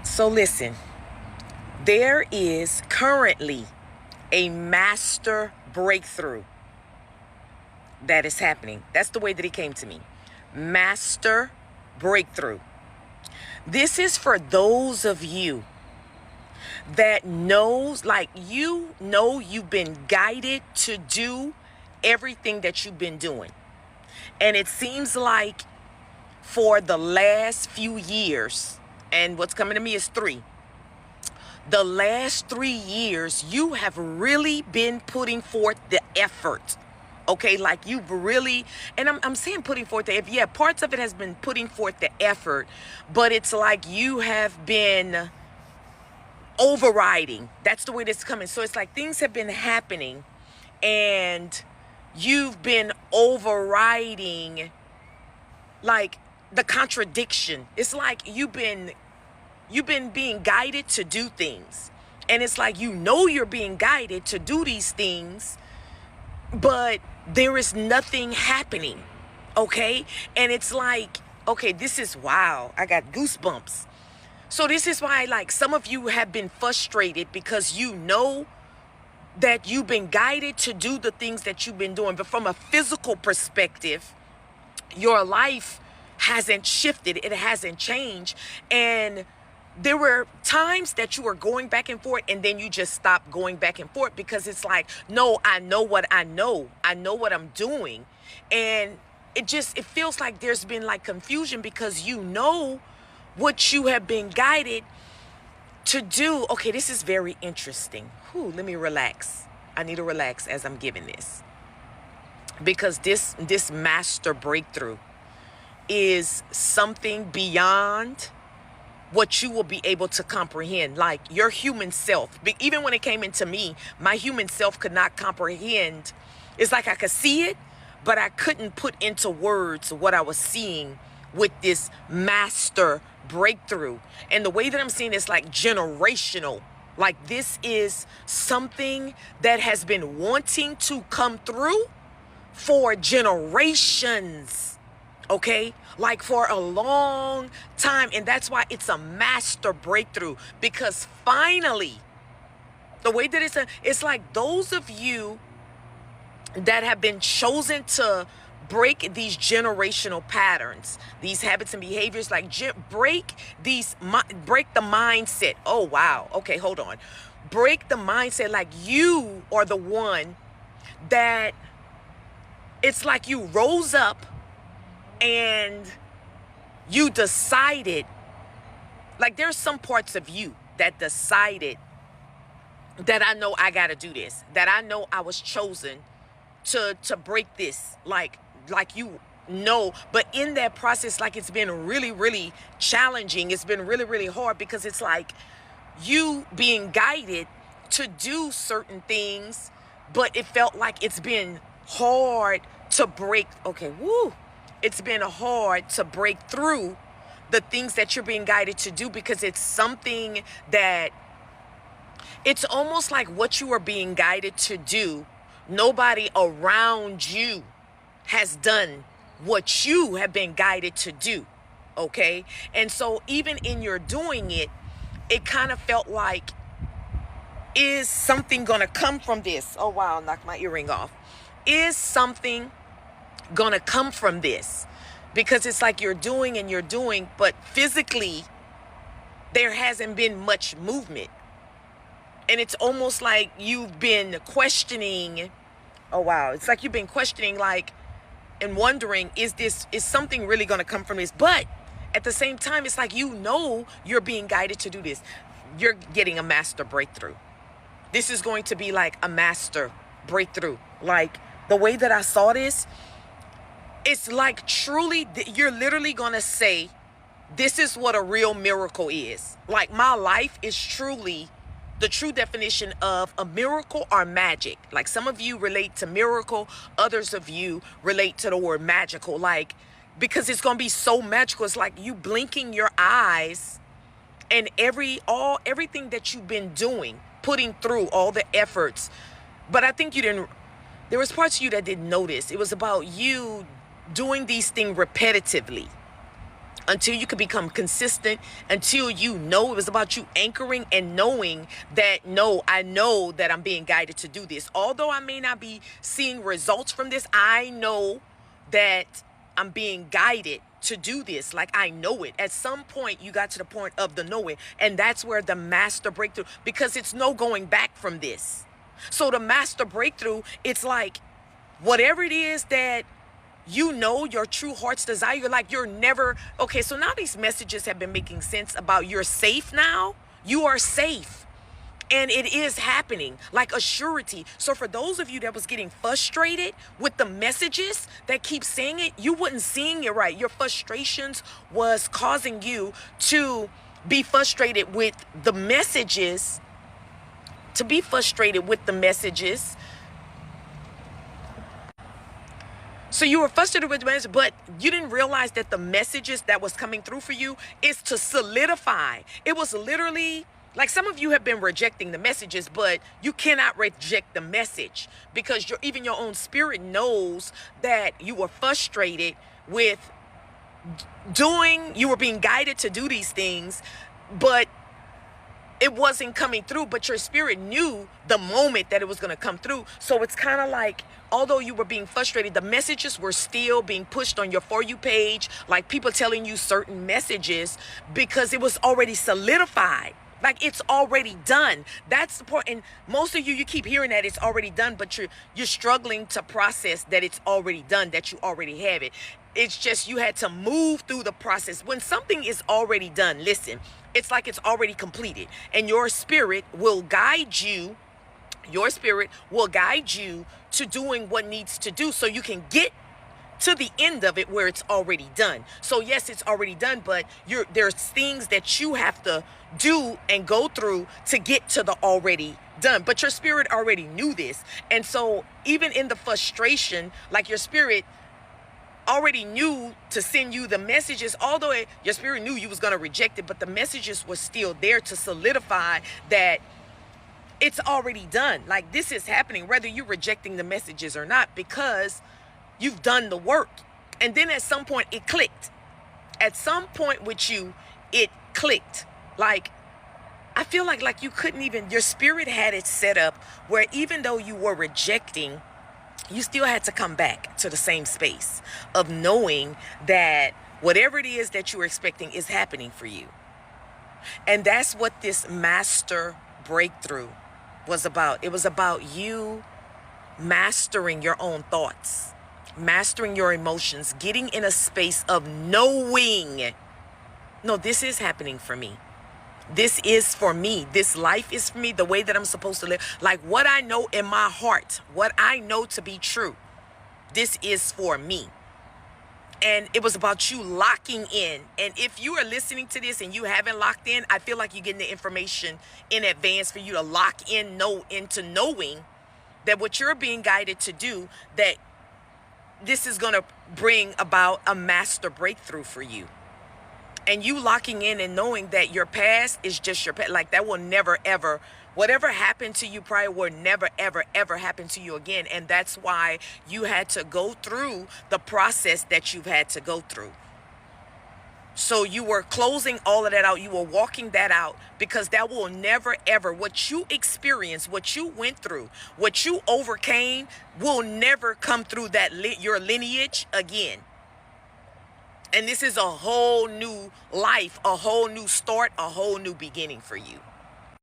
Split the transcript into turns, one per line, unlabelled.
So listen, there is currently a master breakthrough that is happening. That's the way that it came to me. Master breakthrough. This is for those of you that knows, like, you've been guided to do everything that you've been doing. And it seems like for the last few years, and what's coming to me is 3. The last 3 years, you have really been putting forth the effort. Okay, like you've really, and I'm saying putting forth the effort. Yeah, parts of it has been putting forth the effort, but it's like you have been overriding. That's the way this is coming. So it's like things have been happening and you've been overriding, like, the contradiction. It's like you've been being guided to do things, and it's like you're being guided to do these things, but there is nothing happening. Okay, and it's like, okay, this is, wow, I got goosebumps. So this is why, like, some of you have been frustrated because you know that you've been guided to do the things that you've been doing, but from a physical perspective, your life hasn't shifted, it hasn't changed. And there were times that you were going back and forth, and then you just stopped going back and forth because it's like, no, I know what I know what I'm doing. And it feels like there's been like confusion because you know what you have been guided to do. Okay, this is very interesting. Let me relax. I need to relax as I'm giving this, because this master breakthrough is something beyond what you will be able to comprehend. Like your human self, even when it came into me, my human self could not comprehend. It's like I could see it, but I couldn't put into words what I was seeing with this master breakthrough. And the way that I'm seeing it's like generational. Like this is something that has been wanting to come through for generations. Okay, like for a long time. And that's why it's a master breakthrough, because finally, the way that it's like those of you that have been chosen to break these generational patterns, these habits and behaviors, like break the mindset. Oh, wow. Okay, hold on. Break the mindset. Like you are the one that it's like you rose up and you decided, like there's some parts of you that decided that I know I got to do this, that I know I was chosen to break this, like you know, but in that process, like it's been really, really challenging. It's been really, really hard because it's like you being guided to do certain things, but it felt like it's been hard to break. Okay, it's been hard to break through the things that you're being guided to do, because it's something that it's almost like what you are being guided to do, nobody around you has done what you have been guided to do. Okay. And so even in your doing it, it kind of felt like, is something going to come from this? Oh, wow. Knocked my earring off. Is something going to come from this? Because it's like you're doing, but physically there hasn't been much movement. And it's almost like you've been questioning. Oh, wow. It's like you've been questioning, like, and wondering, is something really going to come from this? But at the same time, it's like, you're being guided to do this. You're getting a master breakthrough. This is going to be like a master breakthrough. Like the way that I saw this, it's like truly, you're literally going to say, this is what a real miracle is. Like my life is truly the true definition of a miracle or magic. Like some of you relate to miracle, others of you relate to the word magical, like, because it's going to be so magical. It's like you blinking your eyes and everything that you've been doing, putting through all the efforts. But I think there was parts of you that didn't notice. It was about you doing these things repetitively. until you could become consistent, until you know it was about you anchoring and knowing that, no, I know that I'm being guided to do this. Although I may not be seeing results from this, I know that I'm being guided to do this. Like, I know it. At some point, you got to the point of the knowing, and that's where the master breakthrough, because it's no going back from this. So the master breakthrough, it's like, whatever it is that you know your true heart's desire, you're like, you're never, okay, so now these messages have been making sense about you're safe now. You are safe. And it is happening like a surety. So for those of you that was getting frustrated with the messages that keep saying it, you wasn't seeing it right. Your frustrations was causing you to be frustrated with the messages, So you were frustrated with the message, but you didn't realize that the messages that was coming through for you is to solidify. It was literally like, some of you have been rejecting the messages, but you cannot reject the message because even your own spirit knows that you were frustrated with you were being guided to do these things, but it wasn't coming through. But your spirit knew the moment that it was going to come through. So it's kind of like, although you were being frustrated, the messages were still being pushed on your For You page, like people telling you certain messages, because it was already solidified. Like, it's already done. That's the point. And most of you keep hearing that it's already done, but you're struggling to process that it's already done, that you already have it. It's just you had to move through the process. When something is already done, listen, it's like it's already completed, and your spirit will guide you. Your spirit will guide you to doing what needs to do so you can get to the end of it where it's already done. So yes, it's already done, but there's things that you have to do and go through to get to the already done. But your spirit already knew this. And so even in the frustration, like, your spirit already knew to send you the messages, although your spirit knew you was going to reject it, but the messages were still there to solidify that it's already done. Like, this is happening, whether you're rejecting the messages or not, because you've done the work. And then at some point it clicked. At some point with you, it clicked. Like, I feel like you couldn't even, your spirit had it set up where even though you were rejecting, you still had to come back to the same space of knowing that whatever it is that you were expecting is happening for you. And that's what this master breakthrough was about. It was about you mastering your own thoughts, mastering your emotions, getting in a space of knowing, no, this is happening for me. This is for me. This life is for me, the way that I'm supposed to live. Like, what I know in my heart, what I know to be true, this is for me. And it was about you locking in. And if you are listening to this and you haven't locked in, I feel like you're getting the information in advance for you to lock in, into knowing that what you're being guided to do, that this is going to bring about a master breakthrough for you. And you locking in and knowing that your past is just your past. Like, that will never, ever, whatever happened to you prior will never, ever, ever happen to you again. And that's why you had to go through the process that you've had to go through. So you were closing all of that out. You were walking that out, because that will never, ever, what you experienced, what you went through, what you overcame will never come through your lineage again. And this is a whole new life, a whole new start, a whole new beginning for you.